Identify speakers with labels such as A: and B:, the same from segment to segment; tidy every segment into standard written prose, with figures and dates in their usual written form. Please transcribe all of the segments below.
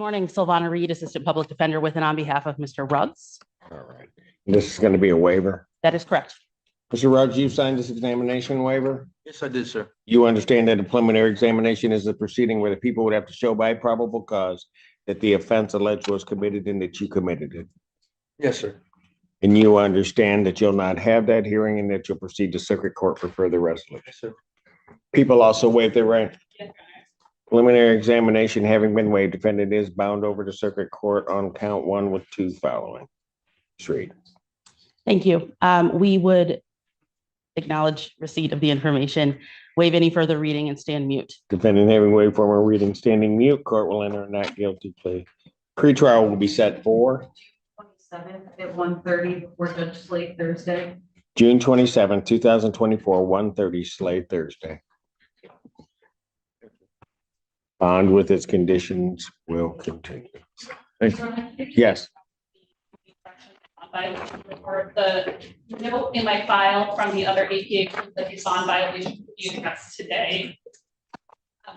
A: Morning, Silvana Reed, Assistant Public Defender with and on behalf of Mr. Ruggs.
B: All right. This is going to be a waiver.
A: That is correct.
B: Mr. Ruggs, you signed this examination waiver?
C: Yes, I did, sir.
B: You understand that a preliminary examination is a proceeding where the people would have to show by probable cause that the offense alleged was committed and that you committed it.
C: Yes, sir.
B: And you understand that you'll not have that hearing and that you'll proceed to circuit court for further resolution.
C: Yes, sir.
B: People also waive their right. Preliminary examination having been waived, defendant is bound over to circuit court on count 1 with 2 following. Read.
A: Thank you. We would acknowledge receipt of the information, waive any further reading and stand mute.
B: Defendant having waived formal reading, standing mute, court will enter a not guilty plea. Pretrial will be set for
D: 27th at 1:30 before Judge Slate Thursday.
B: June 27, 2024, 1:30 Slade Thursday. Bond with its conditions will continue. Yes.
E: Report the note in my file from the other APA that the bond violation review that's today.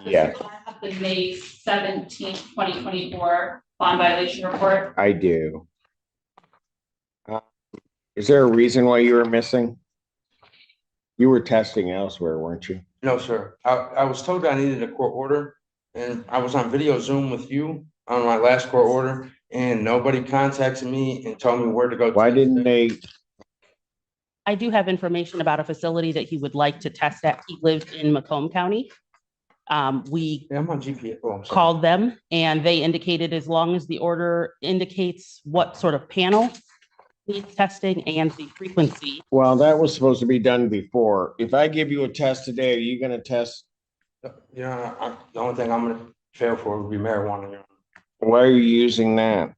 B: Yeah.
E: I have the May 17th, 2024 bond violation report.
B: I do. Is there a reason why you were missing? You were testing elsewhere, weren't you?
C: No, sir. I was told I needed a court order, and I was on video Zoom with you on my last court order, and nobody contacted me and told me where to go.
B: Why didn't they?
A: I do have information about a facility that he would like to test at. He lived in Macomb County. We
C: Yeah, I'm on GPS. Oh, I'm sorry.
A: called them and they indicated as long as the order indicates what sort of panel needs testing and the frequency.
B: Well, that was supposed to be done before. If I give you a test today, are you going to test?
C: Yeah, the only thing I'm gonna fail for would be marijuana. Your Honor.
B: Why are you using that?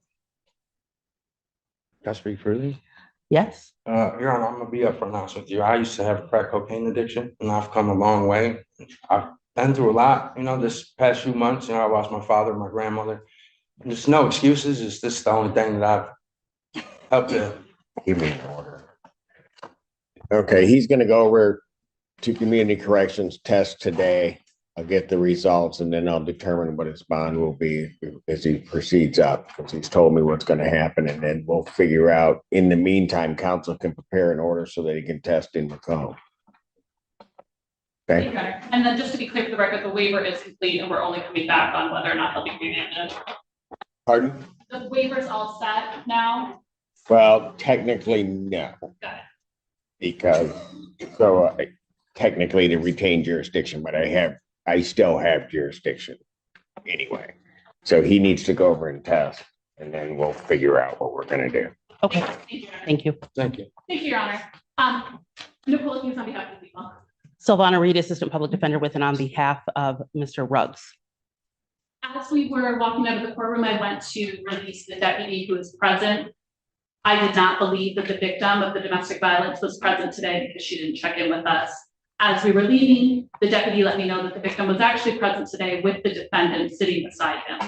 C: Can I speak freely?
A: Yes.
C: Your Honor, I'm gonna be upfront and honest with you. I used to have a crack cocaine addiction, and I've come a long way. I've been through a lot, this past few months. I lost my father, my grandmother. And there's no excuses. It's just the only thing that I've helped to.
B: Give me an order. Okay, he's going to go over to community corrections test today. I'll get the results and then I'll determine what his bond will be as he proceeds up, because he's told me what's going to happen, and then we'll figure out. In the meantime, council can prepare an order so that he can test in Macomb. Okay.
E: And then just to be clear for the record, the waiver is complete and we're only coming back on whether or not he'll be remanded.
B: Pardon?
E: The waiver's all set now.
B: Well, technically, no.
E: Got it.
B: Because technically to retain jurisdiction, but I still have jurisdiction anyway. So he needs to go over and test, and then we'll figure out what we're gonna do.
A: Okay. Thank you.
C: Thank you.
E: Thank you, Your Honor. Nicole, who's on behalf of the people.
A: Silvana Reed, Assistant Public Defender with and on behalf of Mr. Ruggs.
E: As we were walking out of the courtroom, I went to release the deputy who was present. I did not believe that the victim of the domestic violence was present today because she didn't check in with us. As we were leaving, the deputy let me know that the victim was actually present today with the defendant sitting beside him.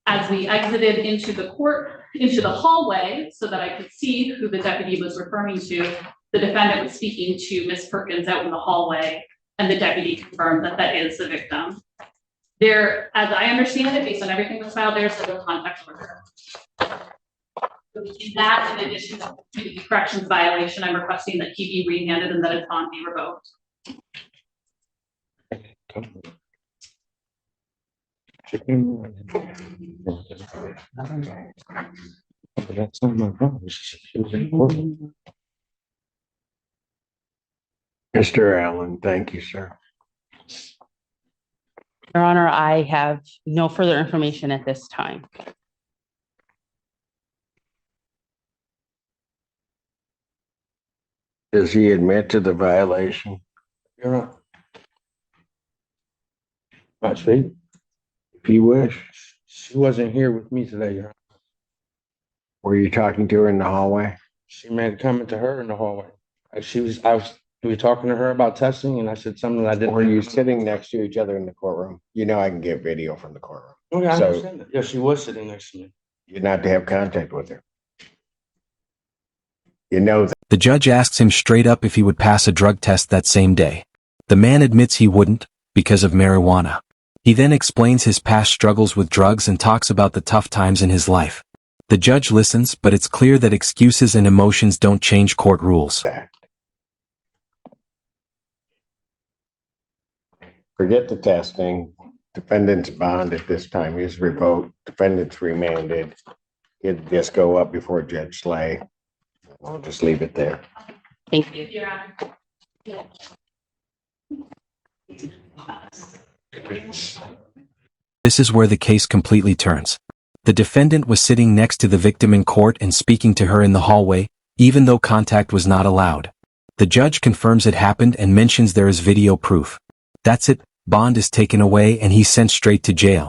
E: As we exited into the hallway so that I could see who the deputy was referring to, the defendant was speaking to Ms. Perkins out in the hallway, and the deputy confirmed that that is the victim. There, as I understand it, based on everything that's filed, there's no contact order. That, in addition to the corrections violation, I'm requesting that he be remanded and that his bond be revoked.
C: That's not my problem.
B: Mr. Allen, thank you, sir.
A: Your Honor, I have no further information at this time.
B: Does he admit to the violation?
C: Your Honor. I speak.
B: If you wish.
C: She wasn't here with me today, Your Honor.
B: Were you talking to her in the hallway?
C: She made a comment to her in the hallway. We were talking to her about testing, and I said something that I didn't.
B: Were you sitting next to each other in the courtroom? I can get video from the courtroom.
C: Okay, I
B: So-
C: understand that. Yeah, she was sitting next to me.
B: You're not to have contact with her. You know that.
F: The judge asks him straight up if he would pass a drug test that same day. The man admits he wouldn't because of marijuana. He then explains his past struggles with drugs and talks about the tough times in his life. The judge listens, but it's clear that excuses and emotions don't change court rules.
B: Forget the testing. Defendant's bond at this time is revoked. Defendant's remanded. It'd just go up before Judge Slay. I'll just leave it there.
A: Thank you.
E: Your Honor.
F: This is where the case completely turns. The defendant was sitting next to the victim in court and speaking to her in the hallway, even though contact was not allowed. The judge confirms it happened and mentions there is video proof. That's it, bond is taken away and he's sent straight to jail.